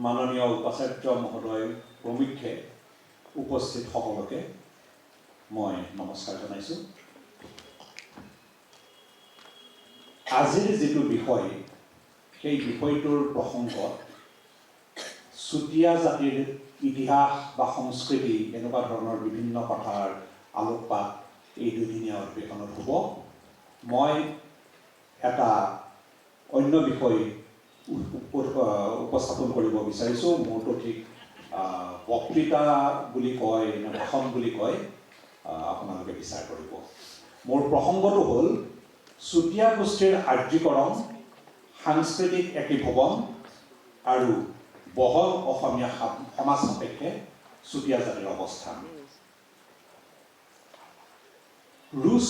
মাননীয় উপাচাৰ্য মহোদয় প্ৰমুখ্যে উপস্থিত সকলোকে মই নমস্কাৰ জনাইছোঁ। আজিৰ যিটো বিষয় সেই বিষয়টোৰ প্ৰসংগত চুতীয়া জাতিৰ ইতিহাস বা সংস্কৃতি এনেকুৱা ধৰণৰ বিভিন্ন কথাৰ আলোকপাত এই দুদিনীয়া অধিৱেশনত হ'ব। মই এটা অন্য বিষয় উপস্থাপন কৰিব বিচাৰিছোঁ। মোৰটো ঠিক বক্তৃতা বুলি কয় নে ভাষণ বুলি কয় আপোনালোকে বিচাৰ কৰিব। মোৰ প্ৰসংগটো হ'ল চুতীয়া গোষ্ঠীৰ আৰ্যীকৰণ, সাংস্কৃতিক একীভৱন আৰু বহল অসমীয়া সমাজ সাপেক্ষে চুতীয়া জাতিৰ অৱস্থান। ৰুচ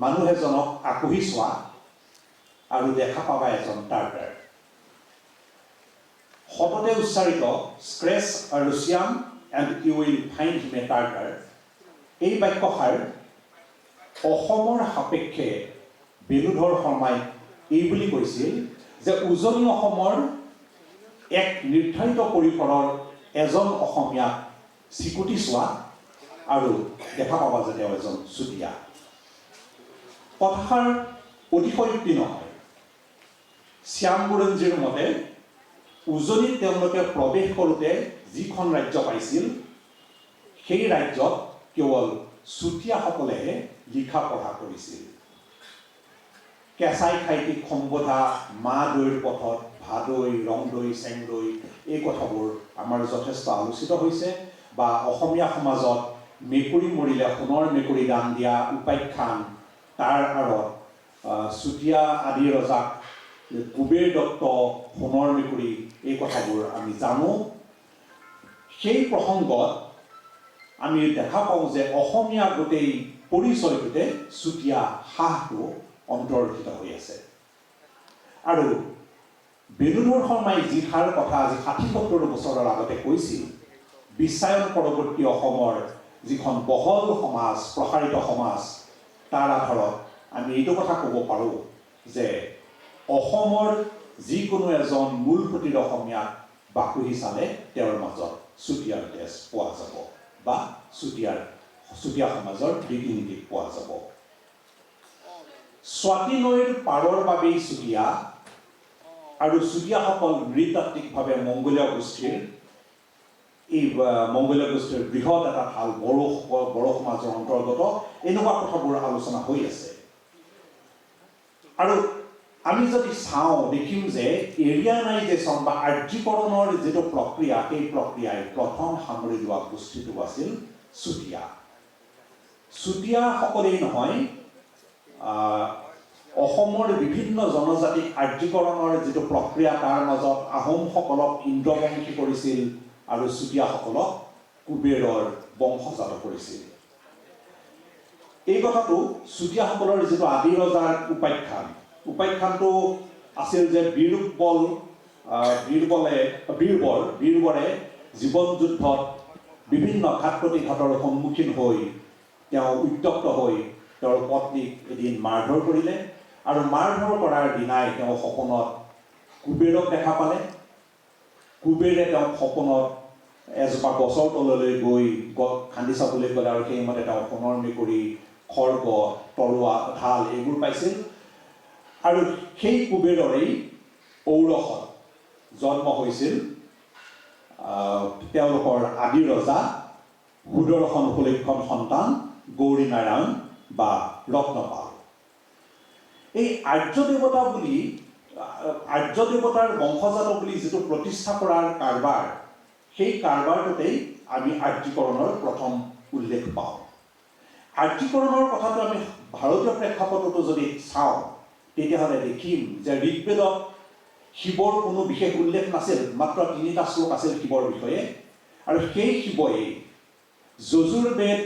মানুহ এজনক আকুহি চোৱা আৰু দেখা পাবা এজন টাৰ্টাৰ। সততে উচ্চাৰিত scratch a Russian and you will find him a Tartar, এই বাক্যষাৰ অসমৰ সাপেক্ষে বেণুধৰ শৰ্মাই এই বুলি কৈছিল যে উজনি অসমৰ এক নিৰ্ধাৰিত পৰিসৰৰ এজন অসমীয়াক চিকুটি চোৱা আৰু দেখা পাবা যে তেওঁ এজন চুতীয়া। কথাষাৰ অতিশয়োক্তি নহয়। শ্যাম বুৰঞ্জীৰ মতে উজনিত তেওঁলোকে প্ৰৱেশ কৰোঁতে যিখন ৰাজ্য পাইছিল সেই ৰাজ্যত কেৱল চুতীয়াসকলেহে লিখা পঢ়া কৰিছিল। কেঁচাই খাইটিক সম্বোধা, মা দৈৰ পথত, ভাদৈ, ৰংদৈ, চেংদৈ, এই কথাবোৰ আমাৰ যথেষ্ট আলোচিত হৈছে। বা অসমীয়া সমাজত মেকুৰী মৰিলে সোণৰ মেকুৰী দান দিয়া উপাখ্যান, তাৰ আঁৰত চুতীয়া আদি ৰজাক কুবেৰ দত্ত, সোণৰ মেকুৰী, এই কথাবোৰ আমি জানো। সেই প্ৰসংগত আমি দেখা পাওঁ যে অসমীয়া গোটেই পৰিচয়টোতে চুতীয়া সাহটো অন্তৰ্ভুক্ত হৈ আছে। আৰু বেণুধৰ শৰ্মাই যিষাৰ কথা আজি ৬০-৭০ বছৰৰ আগতে কৈছিল, বিশ্বায়ন পৰৱৰ্তী অসমৰ যিখন বহল সমাজ, প্ৰসাৰিত সমাজ, তাৰ আধাৰত আমি এইটো কথা ক'ব পাৰোঁ যে অসমৰ যিকোনো এজন মূলসুঁতিৰ অসমীয়াক বাকুহি চালে তেওঁৰ মাজত চুতীয়াৰ তেজ পোৱা যাব বা চুতীয়া সমাজৰ ৰীতি নীতি পোৱা যাব। স্বাতী নৈৰ পাৰৰ বাবেই চুতীয়া আৰু চুতীয়াসকল নৃতাত্ত্বিকভাৱে মংগোলীয় গোষ্ঠীৰ বৃহৎ এটা ঠাল বড়ো সমাজৰ অন্তৰ্গত, এনেকুৱা কথাবোৰ আলোচনা হৈ আছে। আৰু আমি যদি চাওঁ দেখিম যে এৰিয়ানাইজেশ্যন বা আৰ্যীকৰণৰ যিটো প্ৰক্ৰিয়া, সেই প্ৰক্ৰিয়াই প্ৰথম সামৰি লোৱা গোষ্ঠীটো আছিল চুতীয়া। চুতীয়াসকলেই নহয়, অসমৰ বিভিন্ন জনজাতিক আৰ্যীকৰণৰ যিটো প্ৰক্ৰিয়া, তাৰ মাজত আহোমসকলক ইন্দ্ৰবংশী কৰিছিল আৰু চুতীয়াসকলক কুবেৰৰ বংশজাত কৰিছিল। এই কথাটো চুতীয়াসকলৰ যিটো আদি ৰজাৰ উপাখ্যানটো আছিল যে বীৰবৰে জীৱন যুদ্ধত বিভিন্ন ঘাত প্ৰতিঘাতৰ সন্মুখীন হৈ তেওঁ উত্তপ্ত হৈ তেওঁৰ পত্নীক এদিন মাৰধৰ কৰিলে আৰু মাৰধৰ কৰাৰ দিনাই তেওঁ সপোনত কুবেৰক দেখা পালে। কুবেৰে তেওঁক সপোনত এজোপা গছৰ তললৈ গৈ খান্দি চাবলৈ গ'লে আৰু সেইমতে তেওঁ সোণৰ মেকুৰী, খৰ্গ, তৰোৱা, ঢাল এইবোৰ পাইছিল। আৰু সেই কুবেৰৰেই ঔৰসত জন্ম হৈছিল তেওঁলোকৰ আদি ৰজা সুদৰ্শন সুলক্ষণ সন্তান গৌৰী নাৰায়ণ বা ৰত্নপাল। এই আৰ্য দেৱতাৰ বংশজাত বুলি যিটো প্ৰতিষ্ঠা কৰাৰ কাৰবাৰ, সেই কাৰবাৰটোতেই আমি আৰ্যীকৰণৰ প্ৰথম উল্লেখ পাওঁ। আৰ্যীকৰণৰ কথাটো আমি ভাৰতীয় প্ৰেক্ষাপটতো যদি চাওঁ, তেতিয়াহ'লে দেখিম যে ঋগ্বেদত শিৱৰ কোনো বিশেষ উল্লেখ নাছিল, মাত্ৰ ৩টা শ্লোক আছিল শিৱৰ বিষয়ে। আৰু সেই শিৱই যজুৰ্বেদ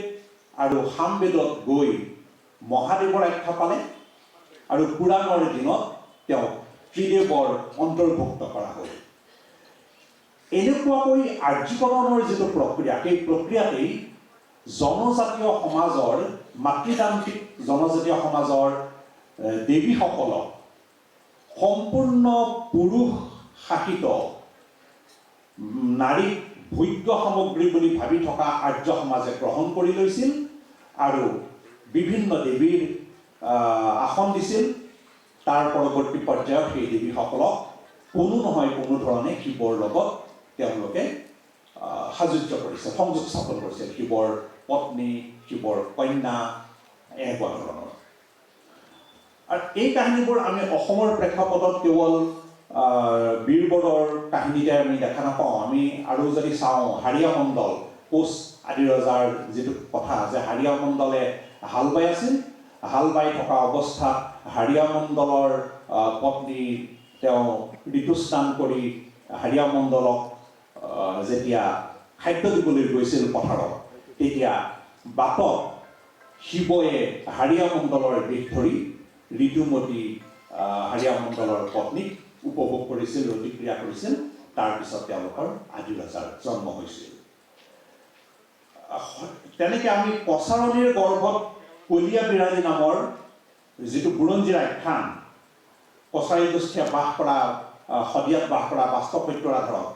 আৰু সামবেদত গৈ মহাদেৱৰ আখ্যা পালে আৰু পুৰাণৰ দিনত তেওঁক ত্ৰিদেৱৰ অন্তৰ্ভুক্ত কৰা হ'ল। এনেকুৱাকৈ আৰ্যীকৰণৰ যিটো প্ৰক্ৰিয়া, সেই প্ৰক্ৰিয়াতেই জনজাতীয় সমাজৰ মাতৃতান্ত্ৰিক জনজাতীয় সমাজৰ দেৱীসকলক সম্পূৰ্ণ পুৰুষ শাসিত নাৰীক ভোগ্য সামগ্ৰী বুলি ভাবি থকা আৰ্য সমাজে গ্ৰহণ কৰি লৈছিল আৰু বিভিন্ন দেৱীৰ আসন দিছিল। তাৰ পৰৱৰ্তী পৰ্যায়ত সেই দেৱীসকলক কোনো নহয় কোনো ধৰণে শিৱৰ লগত তেওঁলোকে সাযুজ্য কৰিছে, সংযোগ স্থাপন কৰিছিল। শিৱৰ পত্নী, শিৱৰ কন্যা, এনেকুৱা ধৰণৰ। আৰু এই কাহিনীবোৰ আমি অসমৰ প্ৰেক্ষাপটত কেৱল বীৰবৰৰ কাহিনীতে আমি দেখা নাপাওঁ। আমি আৰু যদি চাওঁ হাৰিয়া মণ্ডল, কোচ আদি ৰজাৰ যিটো কথা যে হাৰিয়া মণ্ডলে হাল বাই আছিল, হাল বাই থকা অৱস্থাত হাৰিয়া মণ্ডলৰ পত্নী তেওঁ ঋতুস্নান কৰি হাৰিয়া মণ্ডলক যেতিয়া খাদ্য দিবলৈ গৈছিল পথাৰত, তেতিয়া বাটত শিৱয়ে হাৰিয়া মণ্ডলৰ বেশ ধৰি ঋতুমতী হাৰিয়া মণ্ডলৰ পত্নীক উপভোগ কৰিছিল, প্ৰতিক্ৰিয়া কৰিছিল। তাৰপিছত তেওঁলোকৰ আদি ৰজাৰ জন্ম হৈছিল। তেনেকৈ আমি কছাৰণীৰ গৰ্ভত কলীয়া বিৰালী নামৰ যিটো বুৰঞ্জীৰ আখ্যান, কছাৰী গোষ্ঠীয়ে বাস কৰা, শদিয়াত বাস কৰা বাস্তৱ সত্যৰ আধাৰত,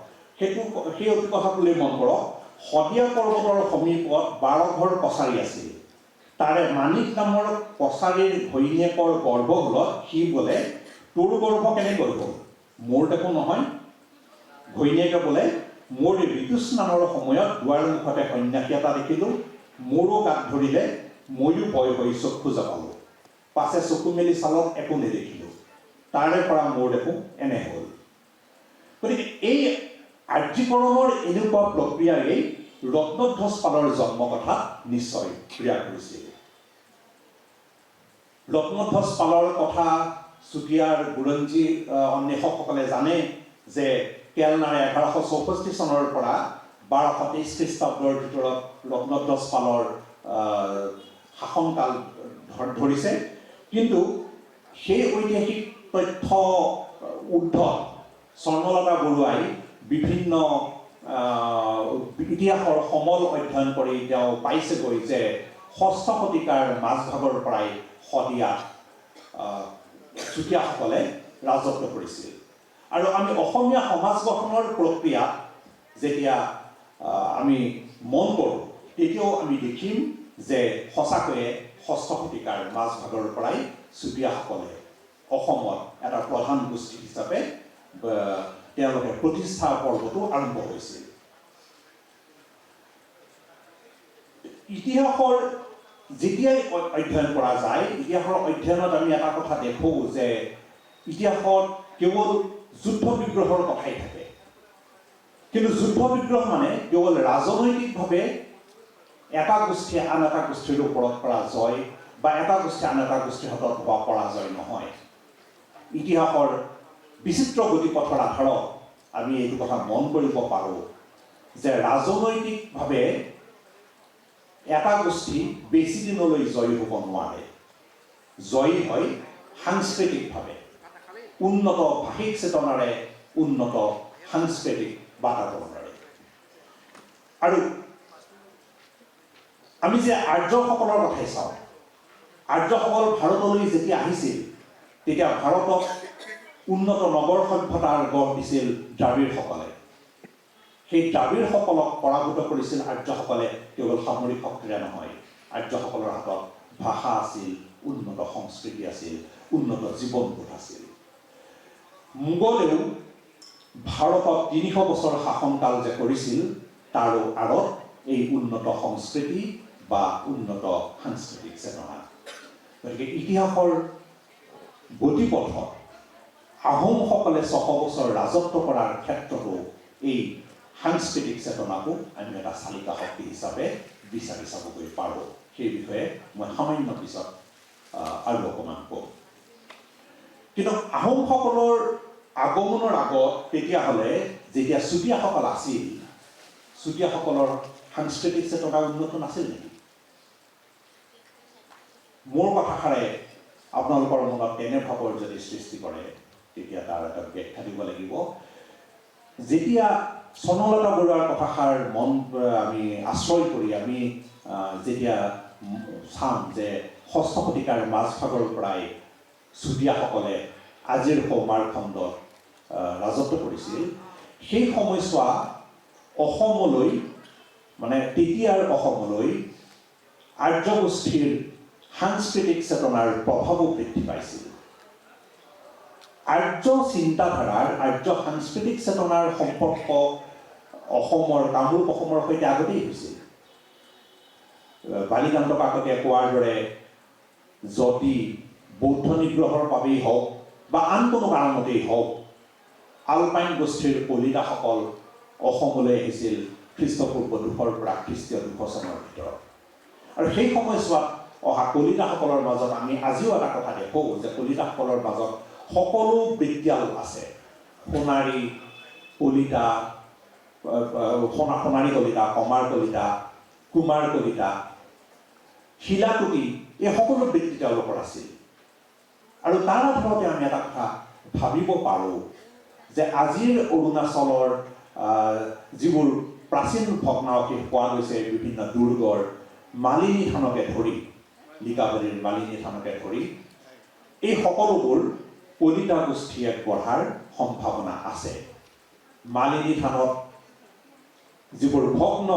সেই অভিকথাটোলৈ মন কৰক। শদিয়া পৰ্বতৰ সমীপত 12 ঘৰ কছাৰী আছিল। তাৰে মানিক নামৰ কছাৰীৰ ঘৈণীয়েকৰ গৰ্ভহলত সি বোলে, তোৰ গৰ্ভ কেনেকৈ হ'ল? মোৰ দেখোন নহয়। ঘৈণীয়েকে বোলে, মোৰ ঋতুস্নানৰ সময়ত দুৱাৰ মুখতে সন্যাসী এটা দেখিলোঁ, মোৰো গাত ধৰিলে, ময়ো ভয় হৈ চক্ষু জপালোঁ। পাছে চকু মেলি চালত একো নেদেখিলোঁ, তাৰে পৰা মোৰ দেখোন এনে হ'ল। গতিকে এই আৰ্যীকৰণৰ এনেকুৱা প্ৰক্ৰিয়াৰেই ৰত্নধ্বজ পালৰ জন্ম কথা নিশ্চয় ক্ৰিয়া কৰিছিল। ৰত্নধ্বজ পালৰ কথা চুতীয়াৰ বুৰঞ্জী অন্বেষকসকলে জানে যে কেলনাৰে 1164 চনৰ পৰা 1223 খ্ৰীষ্টাব্দৰ ভিতৰত ৰত্নধ্বজ পালৰ শাসনকাল ধৰিছে। কিন্তু সেই ঐতিহাসিক তথ্য উদ্ধত স্বৰ্ণলতা বৰুৱাই বিভিন্ন ইতিহাসৰ সমল অধ্যয়ন কৰি তেওঁ পাইছেগৈ যে 6ষ্ঠ শতিকাৰ মাজভাগৰ পৰাই শদিয়াত চুতীয়াসকলে ৰাজত্ব কৰিছিল। আৰু আমি অসমীয়া সমাজ গঠনৰ প্ৰক্ৰিয়াত যেতিয়া আমি মন কৰোঁ, তেতিয়াও আমি দেখিম যে সঁচাকৈয়ে 6ষ্ঠ শতিকাৰ মাজভাগৰ পৰাই চুতীয়াসকলে অসমত এটা প্ৰধান গোষ্ঠী হিচাপে তেওঁলোকে প্ৰতিষ্ঠা পৰ্বটো আৰম্ভ হৈছিল। ইতিহাসৰ যেতিয়াই অধ্যয়ন কৰা যায়, ইতিহাসৰ অধ্যয়নত আমি এটা কথা দেখোঁ যে ইতিহাসত কেৱল যুদ্ধ বিগ্ৰহৰ কথাই থাকে। কিন্তু যুদ্ধ বিগ্ৰহ মানে কেৱল ৰাজনৈতিকভাৱে এটা গোষ্ঠীয়ে আন এটা গোষ্ঠীৰ ওপৰত কৰা জয় বা এটা গোষ্ঠীয়ে আন এটা গোষ্ঠীৰ হাতত হোৱা পৰাজয় নহয়। ইতিহাসৰ বিচিত্ৰ গতিপথৰ আধাৰত আমি এইটো কথা মন কৰিব পাৰোঁ যে ৰাজনৈতিকভাৱে এটা গোষ্ঠী বেছি দিনলৈ জয়ী হ'ব নোৱাৰে। জয়ী হয় সাংস্কৃতিকভাৱে, উন্নত ভাষিক চেতনাৰে, উন্নত সাংস্কৃতিক বাতাবৰণেৰে। আৰু আমি যে আৰ্যসকলৰ কথাই চাওঁ, আৰ্যসকল ভাৰতলৈ যেতিয়া আহিছিল, তেতিয়া ভাৰতক উন্নত নগৰ সভ্যতাৰ গঢ় দিছিল দ্ৰাবিড়সকলে। সেই দ্ৰাবিড়সকলক পৰাভূত কৰিছিল আৰ্যসকলে কেৱল সামৰিক শক্তিৰে নহয়। আৰ্যসকলৰ হাতত ভাষা আছিল, উন্নত সংস্কৃতি আছিল, উন্নত জীৱনবোধ আছিল। মোগলেও ভাৰতত 300 বছৰ শাসনকাল যে কৰিছিল, তাৰো আঁৰত এই উন্নত সংস্কৃতি বা উন্নত সাংস্কৃতিক চেতনা। গতিকে ইতিহাসৰ গতিপথত আহোমসকলে 600 বছৰ ৰাজত্ব কৰাৰ ক্ষেত্ৰতো এই সাংস্কৃতিক চেতনাকো আমি এটা চালিকা শক্তি হিচাপে বিচাৰি চাবগৈ পাৰোঁ। সেই বিষয়ে মই সামান্য পিছত আৰু অকণমান কম। কিন্তু আহোমসকলৰ আগমনৰ আগত তেতিয়াহ'লে যেতিয়া চুতীয়াসকল আছিল, চুতীয়াসকলৰ সাংস্কৃতিক চেতনা উন্নত নাছিল নেকি? মোৰ কথাষাৰে আপোনালোকৰ মনত তেনে ভাৱৰ যদি সৃষ্টি কৰে, তেতিয়া তাৰ এটা ব্যাখ্যা দিব লাগিব। যেতিয়া স্বৰ্ণলতা বৰুৱাৰ কথাষাৰ আমি আশ্ৰয় কৰি আমি যেতিয়া চাম যে 6ষ্ঠ শতিকাৰ মাজভাগৰ পৰাই চুতীয়াসকলে আজিৰ কৌমাৰ খণ্ডত ৰাজত্ব কৰিছিল, সেই সময়ছোৱা অসমলৈ মানে তেতিয়াৰ অসমলৈ আৰ্য গোষ্ঠীৰ সাংস্কৃতিক চেতনাৰ প্ৰভাৱো বৃদ্ধি পাইছিল। আৰ্য চিন্তাধাৰাৰ আৰ্য সাংস্কৃতিক চেতনাৰ সম্পৰ্ক অসমৰ কামৰূপ অসমৰ সৈতে আগতেই হৈছিল। বালিকান্ত কাকতীয়ে কোৱাৰ দৰে যদি বৌদ্ধ নিগ্ৰহৰ বাবেই হওক বা আন কোনো কাৰণতেই হওক আলপাইন গোষ্ঠীৰ কলিতাসকল অসমলৈ আহিছিল খ্ৰীষ্টপূৰ্ব 200 পৰা খ্ৰীষ্টীয় 200 চনৰ ভিতৰত। আৰু সেই সময়ছোৱাত অহা কলিতাসকলৰ মাজত আমি আজিও এটা কথা দেখোঁ যে কলিতাসকলৰ মাজত সকলো বৃত্তিয়াল আছে। সোণাৰী কলিতা, সোণাৰী কলিতা, কমাৰ কলিতা, কুমাৰ কলিতা, শিলাকুটি, এই সকলো বৃত্তি তেওঁলোকৰ আছিল। আৰু তাৰ আধাৰতে আমি এটা কথা ভাবিব পাৰোঁ যে আজিৰ অৰুণাচলৰ যিবোৰ প্ৰাচীন ভগ্নাৱশেষ পোৱা গৈছে বিভিন্ন দুৰ্গৰ, মালিনী থানকে ধৰি, লিকাবাৰীৰ মালিনী থানকে ধৰি, এই সকলোবোৰ কলিতা গোষ্ঠীয়ে গঢ়াৰ সম্ভাৱনা আছে। মালিনী থানত যিবোৰ ভগ্ন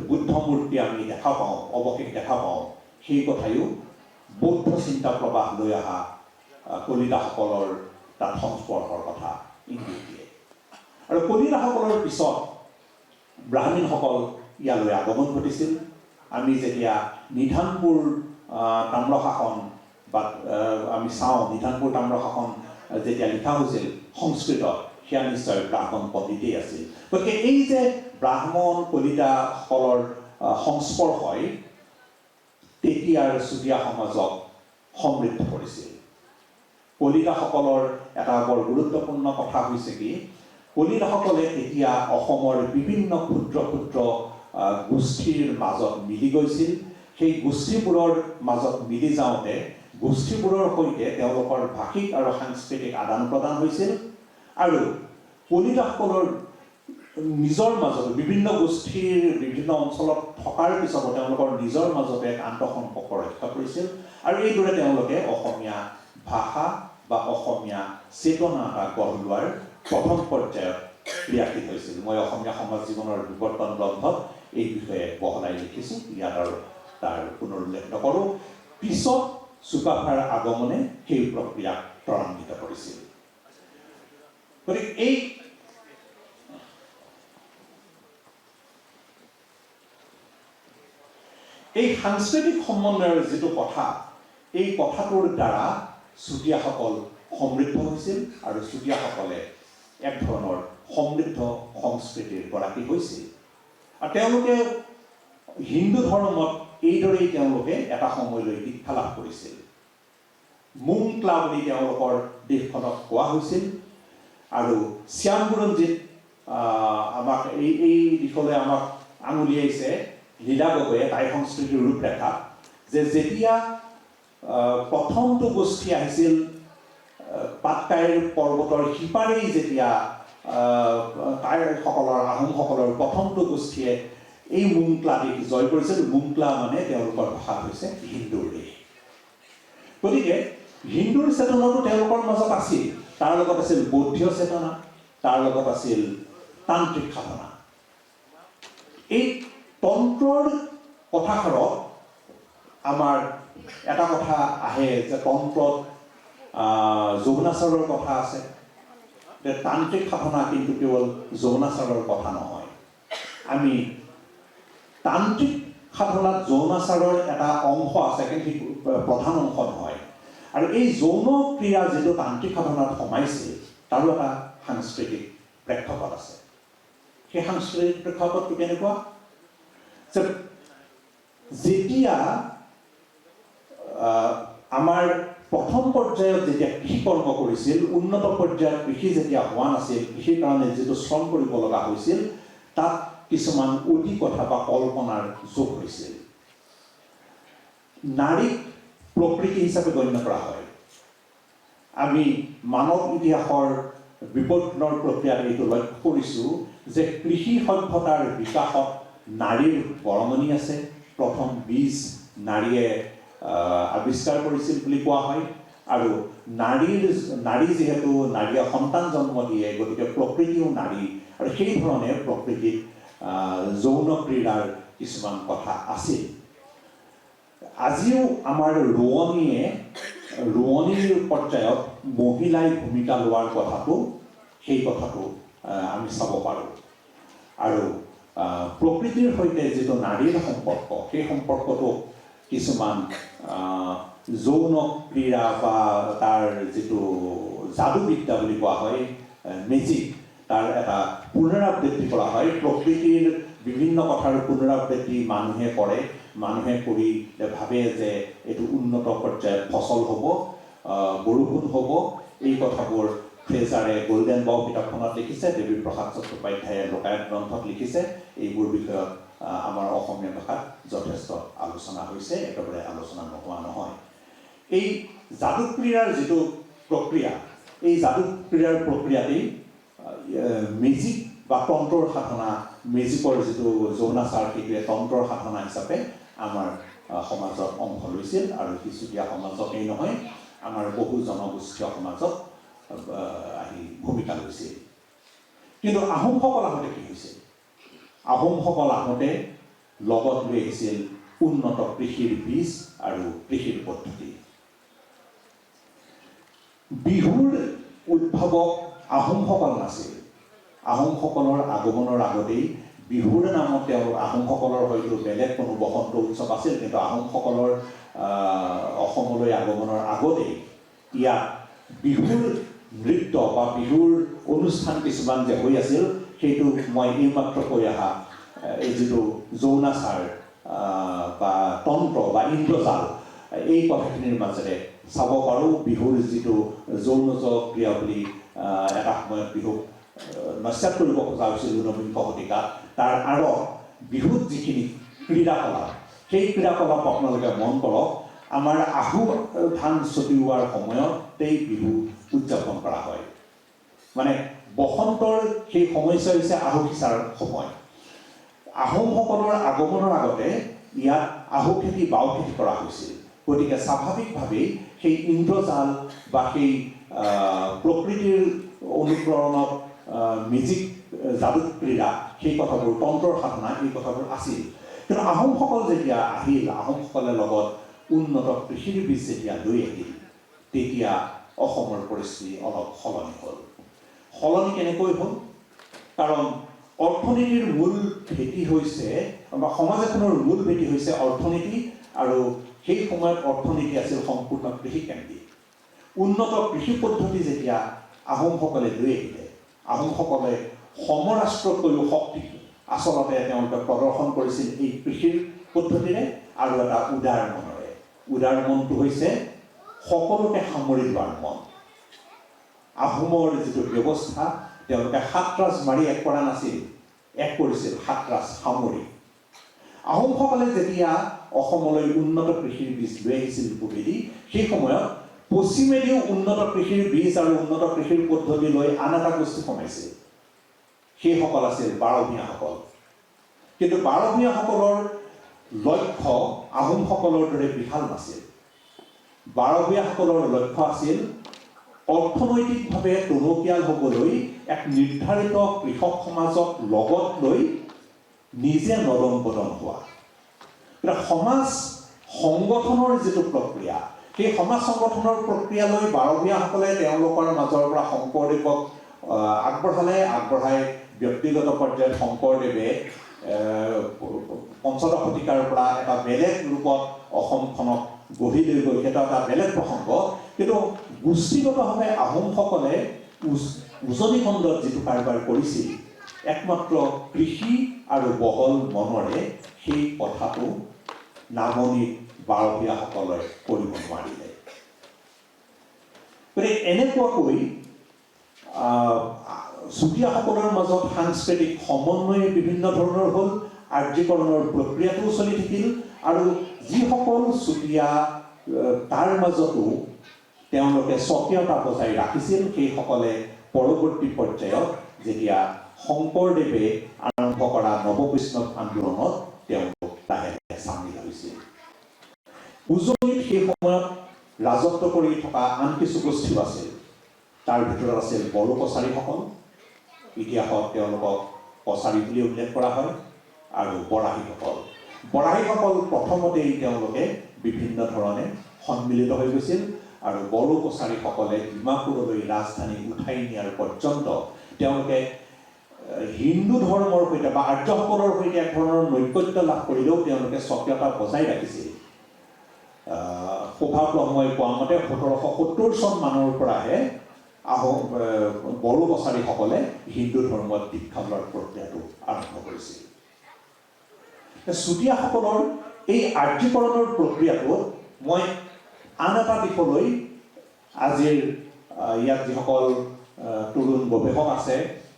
বুদ্ধ মূৰ্তি আমি দেখা পাওঁ, অৱশেষ দেখা পাওঁ, সেই কথায়ো বৌদ্ধ চিন্তা প্ৰবাহ লৈ অহা কলিতাসকলৰ তাত সংস্পৰ্শৰ কথা ইংগিত দিয়ে। আৰু কলিতাসকলৰ পিছত ব্ৰাহ্মীণসকল ইয়ালৈ আগমন ঘটিছিল। আমি যেতিয়া নিধানপুৰ তাম্ৰশাসন বা আমি চাওঁ, নিধানপুৰ তাম্ৰশাসন যেতিয়া লিখা হৈছিল সংস্কৃতত, সেয়া নিশ্চয় ব্ৰাহ্মণ পণ্ডিতেই আছিল। গতিকে এই যে ব্ৰাহ্মণ কলিতাসকলৰ সংস্পৰ্শই তেতিয়াৰ চুতীয়া সমাজক সমৃদ্ধ কৰিছিল। কলিতাসকলৰ এটা বৰ গুৰুত্বপূৰ্ণ কথা হৈছে কি, কলিতাসকলে তেতিয়া অসমৰ বিভিন্ন ক্ষুদ্ৰ ক্ষুদ্ৰ গোষ্ঠীৰ মাজত মিলি গৈছিল। সেই গোষ্ঠীবোৰৰ মাজত মিলি যাওঁতে গোষ্ঠীবোৰৰ সৈতে তেওঁলোকৰ ভাষিক আৰু সাংস্কৃতিক আদান প্ৰদান হৈছিল। আৰু কলিতাসকলৰ নিজৰ মাজত বিভিন্ন গোষ্ঠীৰ বিভিন্ন অঞ্চলত থকাৰ পিছতো তেওঁলোকৰ নিজৰ মাজতে আন্তঃসম্পৰ্ক ৰক্ষা কৰিছিল। আৰু এইদৰে তেওঁলোকে অসমীয়া ভাষা বা অসমীয়া চেতনা এটা গঢ় লোৱাৰ প্ৰথম পৰ্যায়ত ক্ৰিয়াশীল হৈছিল। মই অসমীয়া সমাজ জীৱনৰ বিৱৰ্তন গ্ৰন্থত এই বিষয়ে বহলাই লিখিছোঁ, ইয়াত আৰু তাৰ পুনৰুল্লেখ নকৰোঁ। পিছত চুকাফাৰ আগমনে সেই প্ৰক্ৰিয়াক ত্বৰান্বিত কৰিছিল। গতিকে এই সাংস্কৃতিক সমন্বয়ৰ যিটো কথা, এই কথাটোৰ দ্বাৰা চুতীয়াসকল সমৃদ্ধ হৈছিল আৰু চুতীয়াসকলে এক ধৰণৰ সমৃদ্ধ সংস্কৃতিৰ গৰাকী হৈছিল। আৰু তেওঁলোকে হিন্দু ধৰ্মত এইদৰেই তেওঁলোকে এটা সময়লৈ দীক্ষা লাভ কৰিছিল। মুংক্লা বুলি তেওঁলোকৰ দেশখনক কোৱা হৈছিল। আৰু শ্যাম বুৰঞ্জীত আমাক এই দিশলৈ আমাক আঙুলিয়াইছে লীলা গগৈয়ে টাই সংস্কৃতিৰ ৰূপৰেখা, যে যেতিয়া প্ৰথমটো গোষ্ঠী আহিছিল পাটকাইৰ পৰ্বতৰ সিপাৰেই, যেতিয়া টাইসকলৰ আহোমসকলৰ প্ৰথমটো গোষ্ঠীয়ে এই মুংক্লা দেশ জয় কৰিছিল। মুংক্লা মানে তেওঁলোকৰ ভাষা হৈছে হিন্দুৰ দেশ। গতিকে হিন্দুৰ চেতনাটো তেওঁলোকৰ মাজত আছিল, তাৰ লগত আছিল বৌদ্ধ চেতনা, তাৰ লগত আছিল তান্ত্ৰিক সাধনা। এই তন্ত্ৰৰ কথাষাৰত আমাৰ এটা কথা আহে যে তন্ত্ৰত যৌনাচাৰৰ কথা আছে। তান্ত্ৰিক সাধনা কিন্তু কেৱল যৌনাচাৰৰ কথা নহয়। আমি তান্ত্ৰিক সাধনাত যৌনাচাৰৰ এটা অংশ আছে, কিন্তু প্ৰধান অংশ নহয়। আৰু এই যৌন ক্ৰিয়া যিটো তান্ত্ৰিক সাধনাত সোমাইছিল, তাৰো এটা সাংস্কৃতিক প্ৰেক্ষাপট আছে। সেই সাংস্কৃতিক প্ৰেক্ষাপটটো কেনেকুৱা যে যেতিয়া আমাৰ প্ৰথম পৰ্যায়ত যেতিয়া কৃষি কৰ্ম কৰিছিল, উন্নত পৰ্যায়ত কৃষি যেতিয়া হোৱা নাছিল, কৃষিৰ কাৰণে যিটো শ্ৰম কৰিব লগা হৈছিল, তাত কিছুমান অতি কথা বা কল্পনাৰ যোগ হৈছিল। নাৰীক প্ৰকৃতি হিচাপে গণ্য কৰা হয়। আমি মানৱ ইতিহাসৰ বিবৰ্তনৰ প্ৰক্ৰিয়াত এইটো লক্ষ্য কৰিছোঁ যে কৃষি সভ্যতাৰ বিকাশত নাৰীৰ বৰঙণি আছে। প্ৰথম বীজ নাৰীয়ে আৱিষ্কাৰ কৰিছিল বুলি কোৱা হয়। আৰু নাৰী যিহেতু নাৰীয়ে সন্তান জন্ম দিয়ে, গতিকে প্ৰকৃতিও নাৰী আৰু সেই ধৰণে প্ৰকৃতিত যৌন ক্ৰীড়াৰ কিছুমান কথা আছিল। আজিও আমাৰ ৰোৱনীৰ পৰ্যায়ত মহিলাই ভূমিকা লোৱাৰ কথাটো সেই কথাটো আমি চাব পাৰোঁ। আৰু প্ৰকৃতিৰ সৈতে যিটো নাৰীৰ সম্পৰ্ক, সেই সম্পৰ্কটো কিছুমান যৌন ক্ৰীড়া বা তাৰ যিটো যাদুবিদ্যা বুলি কোৱা হয়, মেজিক, তাৰ এটা পুনৰাবৃত্তি কৰা হয়। প্ৰকৃতিৰ বিভিন্ন কথাৰ পুনৰাবৃত্তি মানুহে কৰে, মানুহে কৰি ভাবে যে এইটো উন্নত পৰ্যায়ত ফচল হ'ব, বৰষুণ হ'ব। এই কথাবোৰ ফ্ৰেজাৰে গোল্ডেন বাউ কিতাপখনত লিখিছে, দেৱীপ্ৰসাদ চট্টোপাধ্যায়ে লোকায়ত গ্ৰন্থত লিখিছে। এইবোৰ বিষয়ত আমাৰ অসমীয়া ভাষাত যথেষ্ট আলোচনা হৈছে, একেবাৰে আলোচনা নোহোৱা নহয়। এই যাদু ক্ৰীড়াৰ যিটো প্ৰক্ৰিয়া, এই যাদু ক্ৰীড়াৰ প্ৰক্ৰিয়াতেই মেজিক বা তন্ত্ৰৰ সাধনা, মেজিকৰ যিটো যৌনাচাৰ, সেইটোৱে তন্ত্ৰৰ সাধনা হিচাপে আমাৰ সমাজত অংশ লৈছিল। আৰু কিছুদীয়া সমাজতেই নহয়, আমাৰ বহু জনগোষ্ঠীয় সমাজত আহি ভূমিকা লৈছিল। কিন্তু আহোমসকল আহোঁতে কি হৈছিল? আহোমসকল আহোঁতে লগত লৈ আহিছিল উন্নত কৃষিৰ বীজ আৰু কৃষিৰ পদ্ধতি। বিহুৰ উদ্ভাৱক আহোমসকল নাছিল। আহোমসকলৰ আগমনৰ আগতেই বিহুৰ নামত আহোমসকলৰ হয়তো বেলেগ কোনো বসন্ত উৎসৱ আছিল, কিন্তু আহোমসকলৰ অসমলৈ আগমনৰ আগতেই ইয়াত বিহুৰ নৃত্য বা বিহুৰ অনুষ্ঠান কিছুমান যে হৈ আছিল, সেইটো মই এইমাত্ৰ কৈ অহা এই যিটো যৌনাচাৰ বা তন্ত্ৰ বা ইন্দ্ৰজাল, এই কথাখিনিৰ মাজেৰে চাব পাৰোঁ। বিহুৰ যিটো যৌনজ ক্ৰিয়া বুলি এটা সময়ত বিহুক নস্যাৎ কৰিব খোজা হৈছিল ঊনবিংশ শতিকাত, তাৰ আঁৰত বিহুত যিখিনি ক্ৰীড়াকলাপ, সেই ক্ৰীড়াকলাপ আপোনালোকে মন কৰক। আমাৰ আহু ধান ছটিওৱাৰ সময়তেই বিহু উদযাপন কৰা হয়। মানে বসন্তৰ সেই সময়ছোৱা হৈছে আহু সিঁচাৰ সময়। আহোমসকলৰ আগমনৰ আগতে ইয়াত আহু খেতি, বাও খেতি কৰা হৈছিল। গতিকে স্বাভাৱিকভাৱেই সেই ইন্দ্ৰজাল বা সেই প্ৰকৃতিৰ অনুপ্ৰেৰণত মেজিক যাদু ক্ৰীড়া, সেই কথাবোৰ, তন্ত্ৰৰ সাধনা, এই কথাবোৰ আছিল। কিন্তু আহোমসকল যেতিয়া আহিল, আহোমসকলে লগত উন্নত কৃষিৰ বীজ যেতিয়া লৈ আহিল, তেতিয়া অসমৰ পৰিস্থিতি অলপ সলনি হ'ল। সলনি কেনেকৈ হ'ল? কাৰণ অৰ্থনীতিৰ মূল ভেটি হৈছে, বা সমাজ এখনৰ মূল ভেটি হৈছে অৰ্থনীতি, আৰু সেই সময়ত অৰ্থনীতি আছিল সম্পূৰ্ণ কৃষিকেন্দ্ৰিক। উন্নত কৃষি পদ্ধতি যেতিয়া আহোমসকলে লৈ আহিলে, আহোমসকলে সমৰাষ্ট্ৰতকৈও শক্তি আচলতে তেওঁলোকে প্ৰদৰ্শন কৰিছিল এই কৃষিৰ পদ্ধতিৰে আৰু এটা উদাৰ মনেৰে। উদাৰ মনটো হৈছে সকলোকে সামৰি লোৱাৰ মন। আহোমৰ যিটো ব্যৱস্থা, তেওঁলোকে সাতৰাজ মাৰি এক কৰা নাছিল, এক কৰিছিল সাতৰাজ সামৰি। আহোমসকলে যেতিয়া অসমলৈ উন্নত কৃষিৰ বীজ লৈ আহিছিল পূবেদি, সেই সময়ত পশ্চিমেদিও উন্নত কৃষিৰ বীজ আৰু উন্নত কৃষিৰ পদ্ধতি লৈ আন এটা গোষ্ঠী সোমাইছিল। সেইসকল আছিল বাৰভূঞাসকল। কিন্তু বাৰভূঞাসকলৰ লক্ষ্য আহোমসকলৰ দৰে বিশাল নাছিল। বাৰভূঞাসকলৰ লক্ষ্য আছিল অৰ্থনৈতিকভাৱে টনকিয়াল হ'বলৈ এক নিৰ্ধাৰিত কৃষক সমাজক লগত লৈ নিজে নদন বদন হোৱা। সমাজ সংগঠনৰ যিটো প্ৰক্ৰিয়া, সেই সমাজ সংগঠনৰ প্ৰক্ৰিয়ালৈ বাৰভূঞাসকলে তেওঁলোকৰ মাজৰ পৰা শংকৰদেৱক আগবঢ়াই ব্যক্তিগত পৰ্যায়ত শংকৰদেৱে পঞ্চদশ শতিকাৰ পৰা এটা বেলেগ ৰূপত অসমখনক গঢ়ি লৈ গৈ, সেইটো এটা বেলেগ প্ৰসংগ। কিন্তু গোষ্ঠীগতভাৱে আহোমসকলে উজনি খণ্ডত যিটো কাৰবাৰ কৰিছিল, একমাত্ৰ কৃষি আৰু বহল মনৰে সেই কথাটো নামনিত বাৰভূঞাসকলে কৰিব নোৱাৰিলে। গতিকে এনেকুৱাকৈ চুতীয়াসকলৰ মাজত সাংস্কৃতিক সমন্বয় বিভিন্ন ধৰণৰ হ'ল, আৰ্যীকৰণৰ প্ৰক্ৰিয়াটোও চলি থাকিল, আৰু যিসকল চুতীয়া তাৰ মাজতো তেওঁলোকে স্বকীয়তা বজাই ৰাখিছিল, সেইসকলে পৰৱৰ্তী পৰ্যায়ত যেতিয়া শংকৰদেৱে আৰম্ভ কৰা নৱবৈষ্ণৱ আন্দোলনত তেওঁলোক লাহে লাহে চামিল হৈছিল। উজনিত সেই সময়ত ৰাজত্ব কৰি থকা আন কিছু গোষ্ঠীও আছিল। তাৰ ভিতৰত আছিল বড়ো কছাৰীসকল, ইতিহাসত তেওঁলোকক কছাৰী বুলি উল্লেখ কৰা হয় আৰু বৰাহীসকল প্ৰথমতেই তেওঁলোকে বিভিন্ন ধৰণে সন্মিলিত হৈ গৈছিল আৰু বড়ো কছাৰীসকলে ডিমাপুৰলৈ ৰাজধানী উঠাই নিয়াৰ পৰ্যন্ত তেওঁলোকে হিন্দু ধৰ্মৰ সৈতে বা আৰ্যসকলৰ সৈতে এক ধৰণৰ নৈকট্য লাভ কৰিলেও তেওঁলোকে স্বকীয়তা বজাই ৰাখিছিল। সৌভাগ্যময় কোৱা মতে 1770 চন মানৰ পৰাহে বড়ো কছাৰীসকলে হিন্দু ধৰ্মত দীক্ষা লোৱাৰ প্ৰক্ৰিয়াটো আৰম্ভ কৰিছিল। চুতীয়াসকলৰ এই আৰ্যীকৰণৰ প্ৰক্ৰিয়াটোত মই আন এটা দিশলৈ আজিৰ ইয়াত যিসকল তৰুণ গৱেষক আছে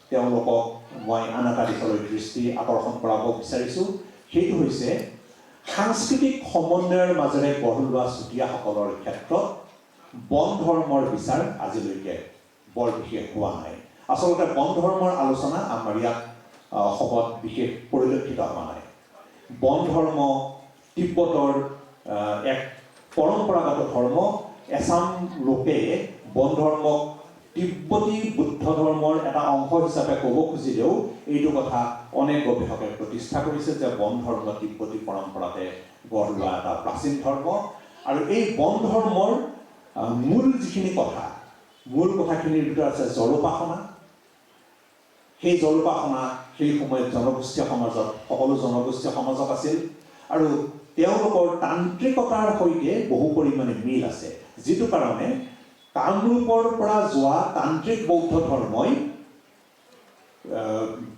তেওঁলোকক মই আন এটা দিশলৈ দৃষ্টি আকৰ্ষণ কৰাব বিচাৰিছোঁ। সেইটো হৈছে সাংস্কৃতিক সমন্বয়ৰ মাজেৰে গঢ় লোৱা চুতীয়াসকলৰ ক্ষেত্ৰত বন ধৰ্মৰ বিচাৰ আজিলৈকে বৰ বিশেষ হোৱা নাই। আচলতে বন ধৰ্মৰ আলোচনা আমাৰ ইয়াত অসমত বিশেষ পৰিলক্ষিত হোৱা নাই। বন ধৰ্ম তিব্বতৰ এক পৰম্পৰাগত ধৰ্ম। এছাম লোকে বন ধৰ্মক তিব্বতী বুদ্ধ ধৰ্মৰ এটা অংশ হিচাপে ক'ব খুজিলেও এইটো কথা অনেক গৱেষকে প্ৰতিষ্ঠা কৰিছে যে বন ধৰ্ম তিব্বতী পৰম্পৰাতে গঢ় লোৱা এটা প্ৰাচীন ধৰ্ম। আৰু এই বন ধৰ্মৰ মূল যিখিনি মূল কথাখিনিৰ ভিতৰত আছে জলোপাসনা। সেই জলোপাসনা সেই সময়ত জনগোষ্ঠীয় সমাজত সকলো জনগোষ্ঠীয় সমাজত আছিল আৰু তেওঁলোকৰ তান্ত্ৰিকতাৰ সৈতে বহু পৰিমাণে মিল আছে, যিটো কাৰণে কামৰূপৰ পৰা যোৱা তান্ত্ৰিক বৌদ্ধ ধৰ্মই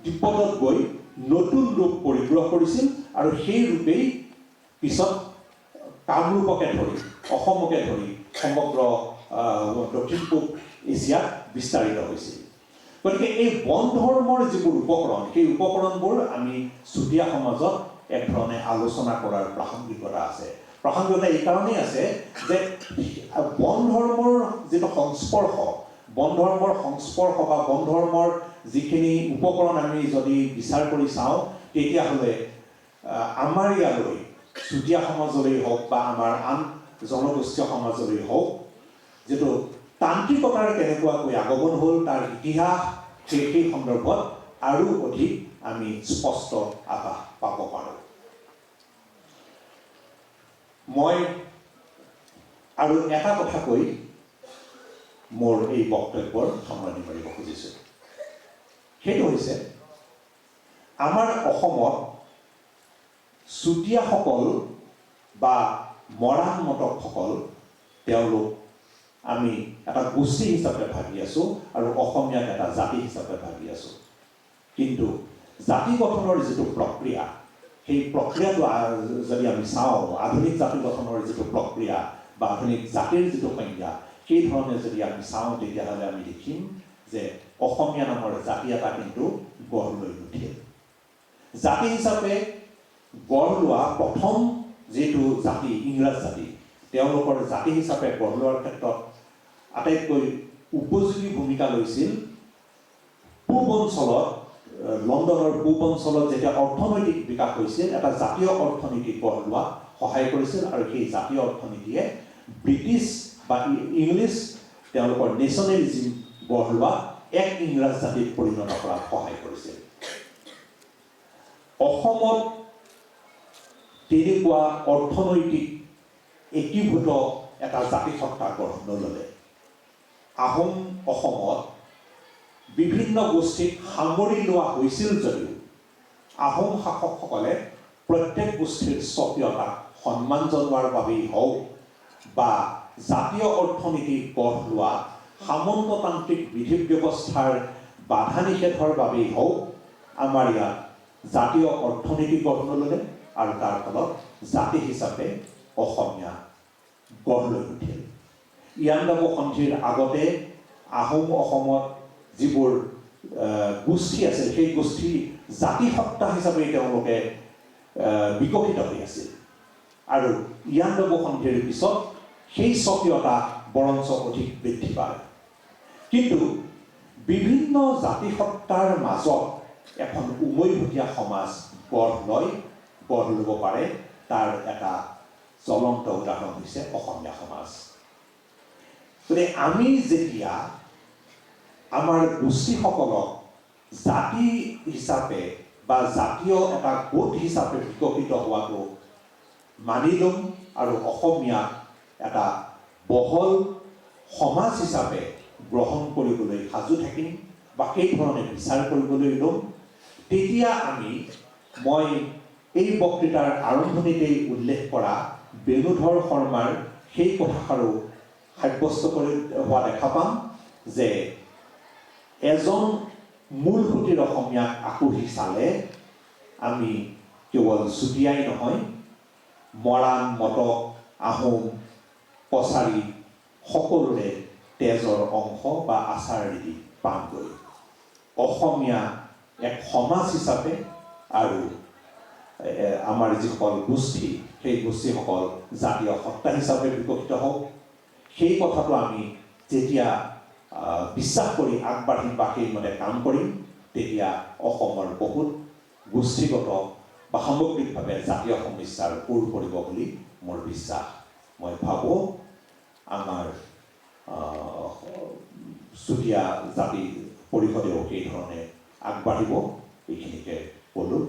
তিব্বতত গৈ নতুন ৰূপ পৰিগ্ৰহ কৰিছিল আৰু সেই ৰূপেই পিছত কামৰূপকে ধৰি অসমকে ধৰি সমগ্ৰ দক্ষিণ পূব এছিয়াত বিস্তাৰিত হৈছিল। গতিকে এই বন ধৰ্মৰ যিবোৰ উপকৰণ সেই উপকৰণবোৰ আমি চুতীয়া সমাজত এক ধৰণে আলোচনা কৰাৰ প্ৰাসংগিকতা আছে। প্ৰাসংগিকতা এই কাৰণেই আছে যে বন ধৰ্মৰ যিটো সংস্পৰ্শ বা বন ধৰ্মৰ যিখিনি উপকৰণ আমি যদি বিচাৰ কৰি চাওঁ তেতিয়াহ'লে আমাৰ ইয়ালৈ চুতীয়া সমাজলৈ হওক বা আমাৰ আন জনগোষ্ঠীয় সমাজলৈ হওক যিটো তান্ত্ৰিকতাৰ কেনেকুৱাকৈ আগমন হ'ল তাৰ ইতিহাস সেই সন্দৰ্ভত আৰু অধিক আমি স্পষ্ট আভাস পাব পাৰোঁ। মই আৰু এটা কথা কৈ মোৰ এই বক্তব্যৰ সামৰণি মাৰিব খুজিছোঁ। সেইটো হৈছে আমাৰ অসমত চুতীয়াসকল বা মৰাণ মটকসকল তেওঁলোক আমি এটা গোষ্ঠী হিচাপে ভাবি আছোঁ আৰু অসমীয়াক এটা জাতি হিচাপে ভাবি আছোঁ। কিন্তু জাতি গঠনৰ যিটো প্ৰক্ৰিয়া সেই প্ৰক্ৰিয়াটো যদি আমি চাওঁ আধুনিক জাতি গঠনৰ যিটো প্ৰক্ৰিয়া বা আধুনিক জাতিৰ যিটো সংজ্ঞা সেই ধৰণে যদি আমি চাওঁ তেতিয়াহ'লে আমি দেখিম যে অসমীয়া নামৰ জাতি এটা কিন্তু গঢ় লৈ নুঠিল। জাতি হিচাপে গঢ় লোৱা প্ৰথম যিটো জাতি ইংৰাজ জাতি তেওঁলোকৰ জাতি হিচাপে গঢ় লোৱাৰ ক্ষেত্ৰত আটাইতকৈ উপযোগী ভূমিকা লৈছিল পূব অঞ্চলত লণ্ডনৰ পূব অঞ্চলত যেতিয়া অৰ্থনৈতিক বিকাশ হৈছিল এটা জাতীয় অৰ্থনীতি গঢ় লোৱা সহায় কৰিছিল আৰু সেই জাতীয় অৰ্থনীতিয়ে ব্ৰিটিছ বা ইংলিছ তেওঁলোকৰ নেশ্যনেলিজিম গঢ় লোৱা এক ইংৰাজ জাতিত পৰিণত কৰাত সহায় কৰিছিল। অসমত তেনেকুৱা অৰ্থনৈতিক একীভূত এটা জাতিসত্তা গঢ় নল'লে। আহোম অসমত বিভিন্ন গোষ্ঠীক সামৰি লোৱা হৈছিল যদিও আহোম শাসকসকলে প্ৰত্যেক গোষ্ঠীৰ স্বকীয়তাক সন্মান জনোৱাৰ বাবেই হওক বা জাতীয় অৰ্থনীতি গঢ় লোৱা সামন্ততান্ত্ৰিক বিধি ব্যৱস্থাৰ বাধা নিষেধৰ বাবেই হওক আমাৰ ইয়াত জাতীয় অৰ্থনীতি গঢ় নল'লে আৰু তাৰ ফলত জাতি হিচাপে অসমীয়া গঢ় লৈ উঠিল। ইয়াণ্ডাবু সন্ধিৰ আগতে আহোম অসমত যিবোৰ গোষ্ঠী আছিল সেই গোষ্ঠী জাতিসত্তা হিচাপে তেওঁলোকে বিকশিত হৈ আছিল আৰু ইয়াণ্ডাবু সন্ধিৰ পিছত সেই স্বকীয়তা বৰঞ্চ অধিক বৃদ্ধি পায়। কিন্তু বিভিন্ন জাতিসত্তাৰ মাজত এখন উমৈহতীয়া সমাজ গঢ় ল'ব পাৰে তাৰ এটা জ্বলন্ত উদাহৰণ হৈছে অসমীয়া সমাজ। গতিকে আমি যেতিয়া আমাৰ গোষ্ঠীসকলক জাতি হিচাপে বা জাতীয় এটা গোট হিচাপে বিকশিত হোৱাটো মানি ল'ম আৰু অসমীয়া এটা বহল সমাজ হিচাপে গ্ৰহণ কৰিবলৈ সাজু থাকিম বা সেই ধৰণে বিচাৰ কৰিবলৈ ল'ম। তেতিয়া মই এই বক্তৃতাৰ আৰম্ভণিতেই উল্লেখ কৰা বেণুধৰ শৰ্মাৰ সেই কথাষাৰো সাব্যস্ত কৰি হোৱা দেখা পাম যে এজন মূল সুঁতিৰ অসমীয়াক আঁকোহি চালে আমি কেৱল চুতীয়াই নহয়, মৰাণ, মটক, আহোম, কছাৰী সকলোৰে তেজৰ অংশ বা আচাৰ ৰীতি পামগৈ। অসমীয়া এক সমাজ হিচাপে আৰু আমাৰ যিসকল গোষ্ঠী সেই গোষ্ঠীসকল জাতীয় সত্তা হিচাপে বিকশিত হওক। সেই কথাটো আমি যেতিয়া বিশ্বাস কৰি আগবাঢ়িম বা সেইমতে কাম কৰিম, তেতিয়া অসমৰ বহুত গোষ্ঠীগত বা সামগ্ৰিকভাৱে জাতীয় সমস্যাৰ ওৰ পৰিব বুলি মোৰ বিশ্বাস। মই ভাবোঁ আমাৰ চুতীয়া জাতি পৰিষদেও সেই ধৰণে আগবাঢ়িব। এইখিনিকে ক'লোঁ।